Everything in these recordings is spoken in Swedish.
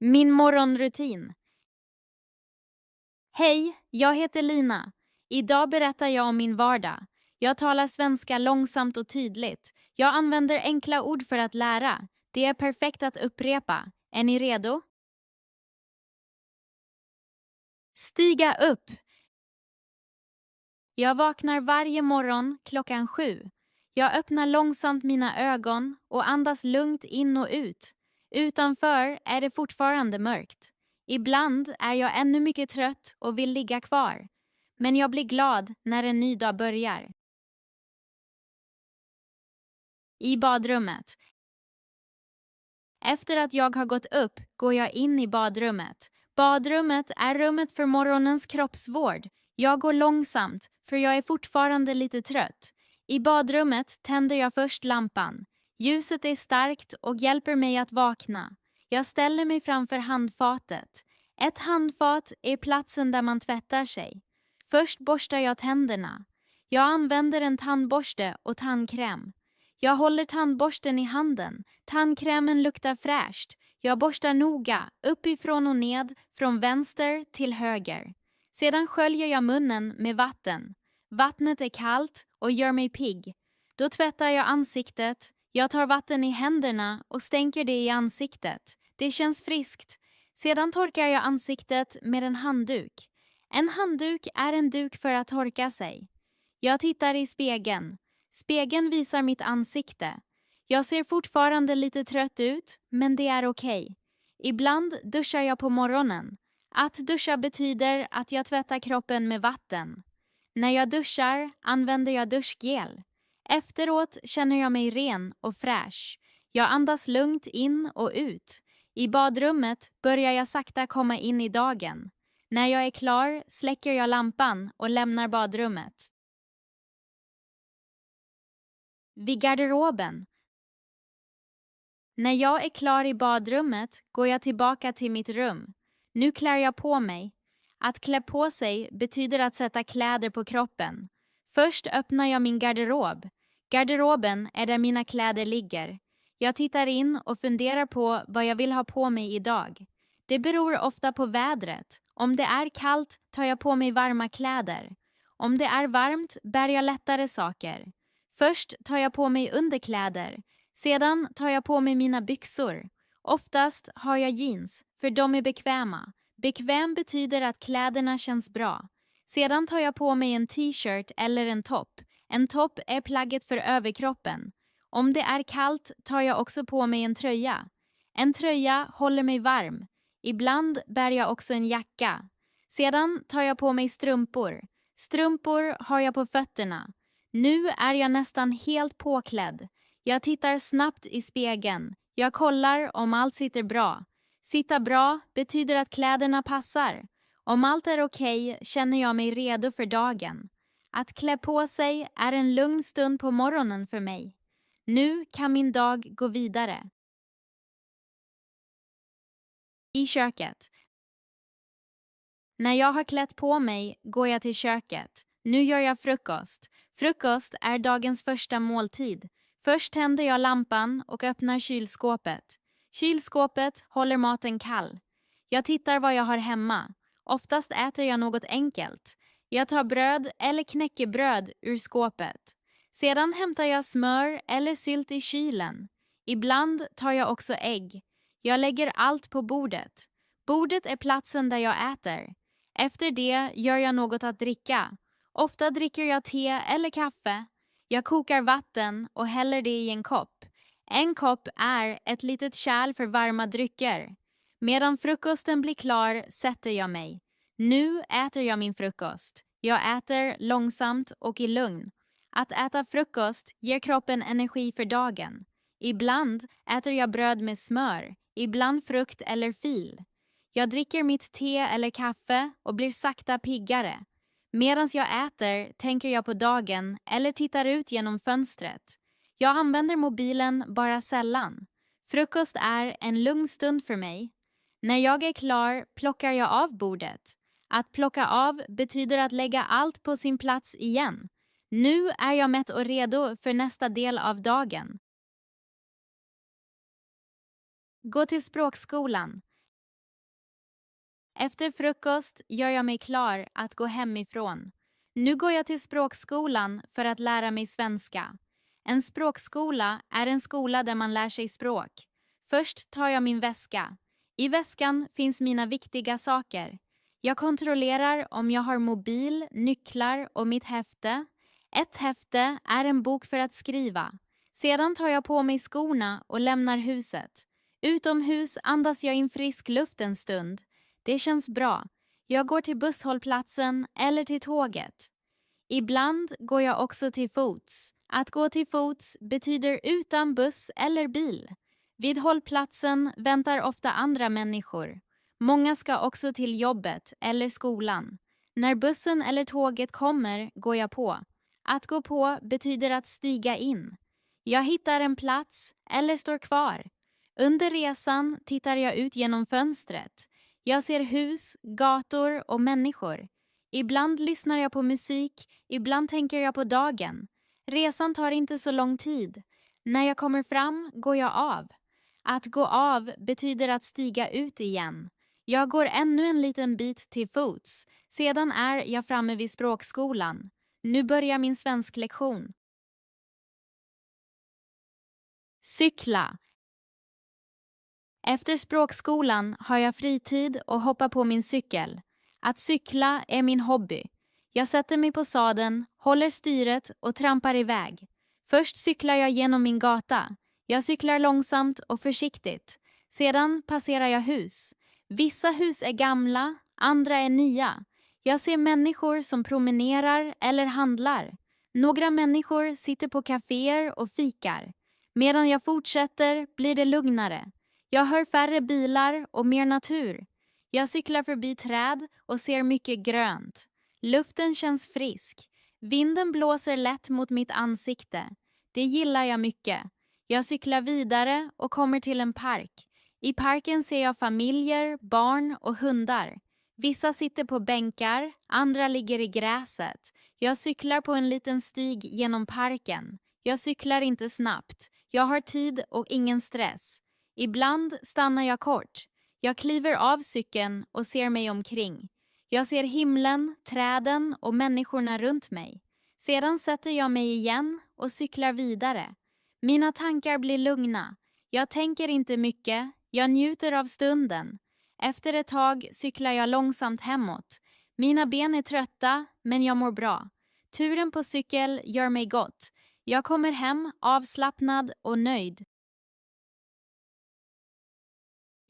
Min morgonrutin. Hej, jag heter Lina. Idag berättar jag om min vardag. Jag talar svenska långsamt och tydligt. Jag använder enkla ord för att lära. Det är perfekt att upprepa. Är ni redo? Stiga upp. Jag vaknar varje morgon 7:00. Jag öppnar långsamt mina ögon och andas lugnt in och ut. Utanför är det fortfarande mörkt. Ibland är jag ännu mycket trött och vill ligga kvar. Men jag blir glad när en ny dag börjar. I badrummet. Efter att jag har gått upp går jag in i badrummet. Badrummet är rummet för morgonens kroppsvård. Jag går långsamt, för jag är fortfarande lite trött. I badrummet tänder jag först lampan. Ljuset är starkt och hjälper mig att vakna. Jag ställer mig framför handfatet. Ett handfat är platsen där man tvättar sig. Först borstar jag tänderna. Jag använder en tandborste och tandkräm. Jag håller tandborsten i handen. Tandkrämen luktar fräscht. Jag borstar noga, uppifrån och ned, från vänster till höger. Sedan sköljer jag munnen med vatten. Vattnet är kallt och gör mig pigg. Då tvättar jag ansiktet. Jag tar vatten i händerna och stänker det i ansiktet. Det känns friskt. Sedan torkar jag ansiktet med en handduk. En handduk är en duk för att torka sig. Jag tittar i spegeln. Spegeln visar mitt ansikte. Jag ser fortfarande lite trött ut, men det är okej. Ibland duschar jag på morgonen. Att duscha betyder att jag tvättar kroppen med vatten. När jag duschar använder jag duschgel. Efteråt känner jag mig ren och fräsch. Jag andas lugnt in och ut. I badrummet börjar jag sakta komma in i dagen. När jag är klar släcker jag lampan och lämnar badrummet. Vid garderoben. När jag är klar i badrummet går jag tillbaka till mitt rum. Nu klär jag på mig. Att klä på sig betyder att sätta kläder på kroppen. Först öppnar jag min garderob. Garderoben är där mina kläder ligger. Jag tittar in och funderar på vad jag vill ha på mig idag. Det beror ofta på vädret. Om det är kallt tar jag på mig varma kläder. Om det är varmt bär jag lättare saker. Först tar jag på mig underkläder. Sedan tar jag på mig mina byxor. Oftast har jag jeans, för de är bekväma. Bekväm betyder att kläderna känns bra. Sedan tar jag på mig en t-shirt eller en topp. En topp är plagget för överkroppen. Om det är kallt tar jag också på mig en tröja. En tröja håller mig varm. Ibland bär jag också en jacka. Sedan tar jag på mig strumpor. Strumpor har jag på fötterna. Nu är jag nästan helt påklädd. Jag tittar snabbt i spegeln. Jag kollar om allt sitter bra. Sitta bra betyder att kläderna passar. Om allt är okej känner jag mig redo för dagen. Att klä på sig är en lugn stund på morgonen för mig. Nu kan min dag gå vidare. I köket. När jag har klätt på mig går jag till köket. Nu gör jag frukost. Frukost är dagens första måltid. Först tänder jag lampan och öppnar kylskåpet. Kylskåpet håller maten kall. Jag tittar vad jag har hemma. Oftast äter jag något enkelt. Jag tar bröd eller knäckebröd ur skåpet. Sedan hämtar jag smör eller sylt i kylen. Ibland tar jag också ägg. Jag lägger allt på bordet. Bordet är platsen där jag äter. Efter det gör jag något att dricka. Ofta dricker jag te eller kaffe. Jag kokar vatten och häller det i en kopp. En kopp är ett litet kärl för varma drycker. Medan frukosten blir klar sätter jag mig. Nu äter jag min frukost. Jag äter långsamt och i lugn. Att äta frukost ger kroppen energi för dagen. Ibland äter jag bröd med smör, ibland frukt eller fil. Jag dricker mitt te eller kaffe och blir sakta piggare. Medan jag äter tänker jag på dagen eller tittar ut genom fönstret. Jag använder mobilen bara sällan. Frukost är en lugn stund för mig. När jag är klar plockar jag av bordet. Att plocka av betyder att lägga allt på sin plats igen. Nu är jag mätt och redo för nästa del av dagen. Gå till språkskolan. Efter frukost gör jag mig klar att gå hemifrån. Nu går jag till språkskolan för att lära mig svenska. En språkskola är en skola där man lär sig språk. Först tar jag min väska. I väskan finns mina viktiga saker. Jag kontrollerar om jag har mobil, nycklar och mitt häfte. Ett häfte är en bok för att skriva. Sedan tar jag på mig skorna och lämnar huset. Utomhus andas jag in frisk luft en stund. Det känns bra. Jag går till busshållplatsen eller till tåget. Ibland går jag också till fots. Att gå till fots betyder utan buss eller bil. Vid hållplatsen väntar ofta andra människor. Många ska också till jobbet eller skolan. När bussen eller tåget kommer går jag på. Att gå på betyder att stiga in. Jag hittar en plats eller står kvar. Under resan tittar jag ut genom fönstret. Jag ser hus, gator och människor. Ibland lyssnar jag på musik, ibland tänker jag på dagen. Resan tar inte så lång tid. När jag kommer fram går jag av. Att gå av betyder att stiga ut igen. Jag går ännu en liten bit till fots. Sedan är jag framme vid språkskolan. Nu börjar min svensklektion. Cykla. Efter språkskolan har jag fritid och hoppar på min cykel. Att cykla är min hobby. Jag sätter mig på sadeln, håller styret och trampar iväg. Först cyklar jag genom min gata. Jag cyklar långsamt och försiktigt. Sedan passerar jag hus. Vissa hus är gamla, andra är nya. Jag ser människor som promenerar eller handlar. Några människor sitter på kaféer och fikar. Medan jag fortsätter blir det lugnare. Jag hör färre bilar och mer natur. Jag cyklar förbi träd och ser mycket grönt. Luften känns frisk. Vinden blåser lätt mot mitt ansikte. Det gillar jag mycket. Jag cyklar vidare och kommer till en park. I parken ser jag familjer, barn och hundar. Vissa sitter på bänkar, andra ligger i gräset. Jag cyklar på en liten stig genom parken. Jag cyklar inte snabbt. Jag har tid och ingen stress. Ibland stannar jag kort. Jag kliver av cykeln och ser mig omkring. Jag ser himlen, träden och människorna runt mig. Sedan sätter jag mig igen och cyklar vidare. Mina tankar blir lugna. Jag tänker inte mycket. Jag njuter av stunden. Efter ett tag cyklar jag långsamt hemåt. Mina ben är trötta, men jag mår bra. Turen på cykel gör mig gott. Jag kommer hem avslappnad och nöjd.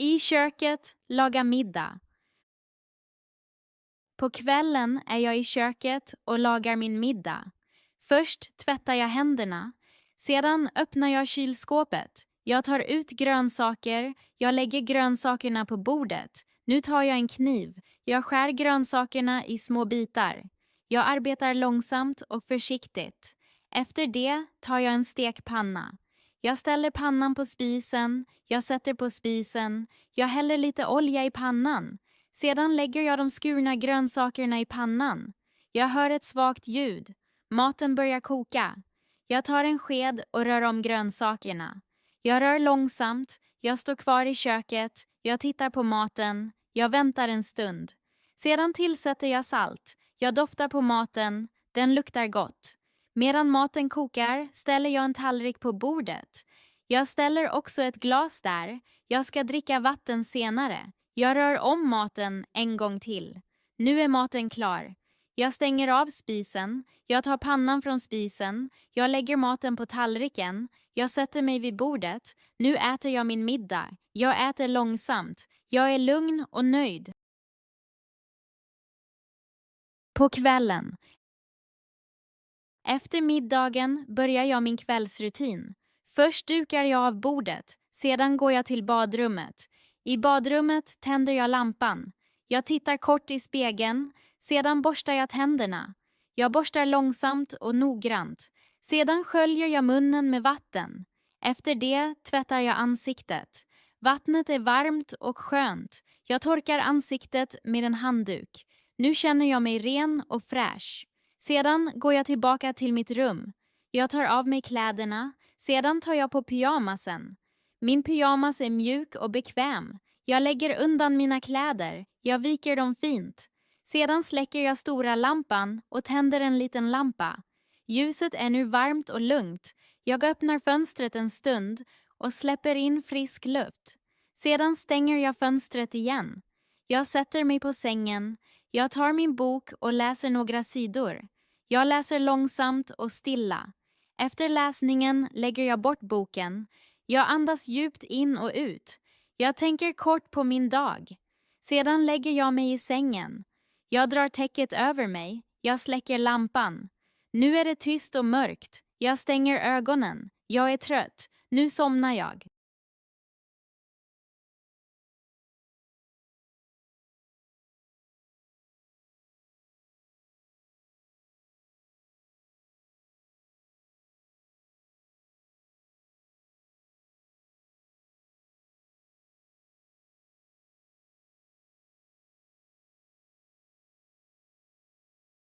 I köket laga middag. På kvällen är jag i köket och lagar min middag. Först tvättar jag händerna. Sedan öppnar jag kylskåpet. Jag tar ut grönsaker. Jag lägger grönsakerna på bordet. Nu tar jag en kniv. Jag skär grönsakerna i små bitar. Jag arbetar långsamt och försiktigt. Efter det tar jag en stekpanna. Jag ställer pannan på spisen. Jag sätter på spisen. Jag häller lite olja i pannan. Sedan lägger jag de skurna grönsakerna i pannan. Jag hör ett svagt ljud. Maten börjar koka. Jag tar en sked och rör om grönsakerna. Jag rör långsamt. Jag står kvar i köket. Jag tittar på maten. Jag väntar en stund. Sedan tillsätter jag salt. Jag doftar på maten. Den luktar gott. Medan maten kokar ställer jag en tallrik på bordet. Jag ställer också ett glas där. Jag ska dricka vatten senare. Jag rör om maten en gång till. Nu är maten klar. Jag stänger av spisen. Jag tar pannan från spisen. Jag lägger maten på tallriken. Jag sätter mig vid bordet. Nu äter jag min middag. Jag äter långsamt. Jag är lugn och nöjd. På kvällen. Efter middagen börjar jag min kvällsrutin. Först dukar jag av bordet. Sedan går jag till badrummet. I badrummet tänder jag lampan. Jag tittar kort i spegeln. Sedan borstar jag tänderna. Jag borstar långsamt och noggrant. Sedan sköljer jag munnen med vatten. Efter det tvättar jag ansiktet. Vattnet är varmt och skönt. Jag torkar ansiktet med en handduk. Nu känner jag mig ren och fräsch. Sedan går jag tillbaka till mitt rum. Jag tar av mig kläderna. Sedan tar jag på pyjamasen. Min pyjamas är mjuk och bekväm. Jag lägger undan mina kläder, jag viker dem fint. Sedan släcker jag stora lampan och tänder en liten lampa. Ljuset är nu varmt och lugnt. Jag öppnar fönstret en stund och släpper in frisk luft. Sedan stänger jag fönstret igen. Jag sätter mig på sängen. Jag tar min bok och läser några sidor. Jag läser långsamt och stilla. Efter läsningen lägger jag bort boken. Jag andas djupt in och ut. Jag tänker kort på min dag. Sedan lägger jag mig i sängen. Jag drar täcket över mig. Jag släcker lampan. Nu är det tyst och mörkt. Jag stänger ögonen. Jag är trött. Nu somnar jag.